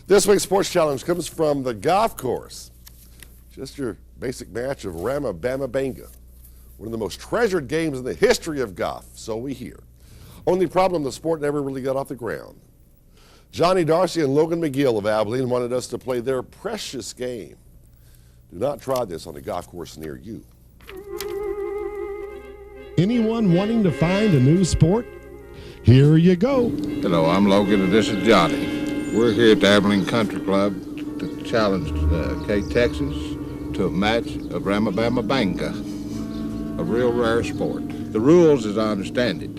This week's sports challenge comes from the golf course. Just your basic match of Ramma Bamma Banga, one of the most treasured games in the history of golf, so we hear. Only problem, the sport never really got off the ground. Johnny Darcy and Logan McGill of Abilene wanted us to play their precious game. Do not try this on a golf course near you. Anyone wanting to find a new sport? Here you go. Hello, I'm Logan and this is Johnny. We're here at the Abilene Country Club to challenge KTXS to a match of Ramma Bamma Banga, a real rare sport. The rules, as I understand it,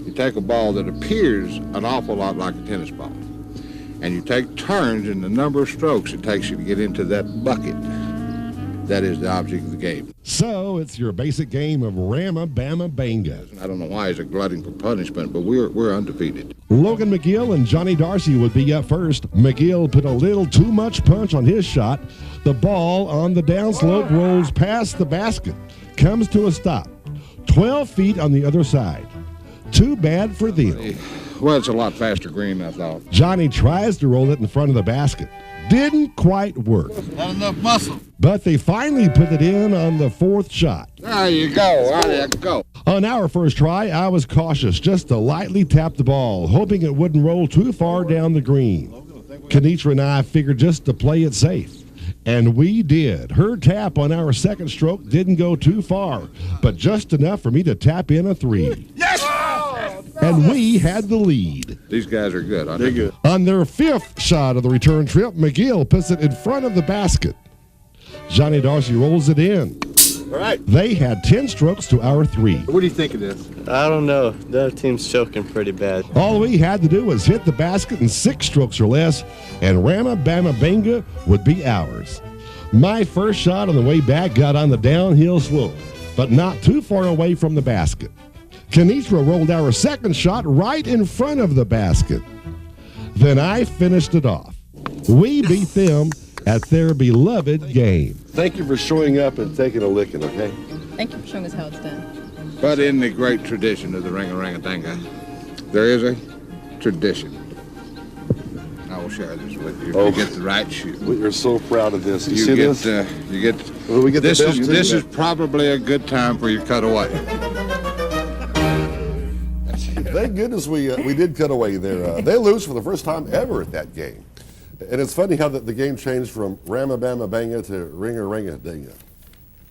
you take a ball that appears an awful lot like a tennis ball, and you take turns in the number of strokes it takes you to get into that bucket. That is the object of the game. So it's your basic game of Ramma Bamma Banga. I don't know why he's glutting for punishment, but we're undefeated. Logan McGill and Johnny Darcy would be up first. McGill put a little too much punch on his shot. The ball on the downslope rolls past the basket, comes to a stop. 12 feet on the other side. Too bad for them. Well, it's a lot faster green than I thought. Johnny tries to roll it in front of the basket. Didn't quite work. Not enough muscle. But they finally put it in on the fourth shot. There you go. There you go. On our first try, I was cautious just to lightly tap the ball, hoping it wouldn't roll too far down the green. Kennetra and I figured just to play it safe. And we did. Her tap on our second stroke didn't go too far, but just enough for me to tap in a 3. Yes! And we had the lead. These guys are good. They're good. On their fifth shot of the return trip, McGill puts it in front of the basket. Johnny Darcy rolls it in. All right. They had 10 strokes to our 3. What do you think of this? I don't know. The other team's choking pretty bad. All we had to do was hit the basket in 6 strokes or less, and Ramma Bamma Banga would be ours. My first shot on the way back got on the downhill slope, but not too far away from the basket. Kennetra rolled our second shot right in front of the basket. Then I finished it off. We beat them at their beloved game. Thank you for showing up and taking a licking, okay? Thank you for showing us how it's done. But in the great tradition of the ring-a-ring-a-danga, there is a tradition. I will share this with you. Oh. You get the right shoe. We're so proud of this. You You see get, this? you get. Well, we get the this belt, is too, this man. is probably a good time for your cutaway. Thank goodness we did cut away there. They lose for the first time ever at that game. And it's funny how the game changed from Ramma Bamma Banga to ring-a-ring-a-danga.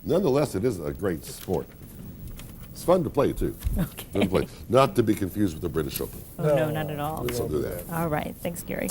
Nonetheless, it is a great sport. It's fun to play, too. Okay. Fun to play. Not to be confused with the British Open. Oh, no, not at all. Let's not do that. All right. Thanks, Gary.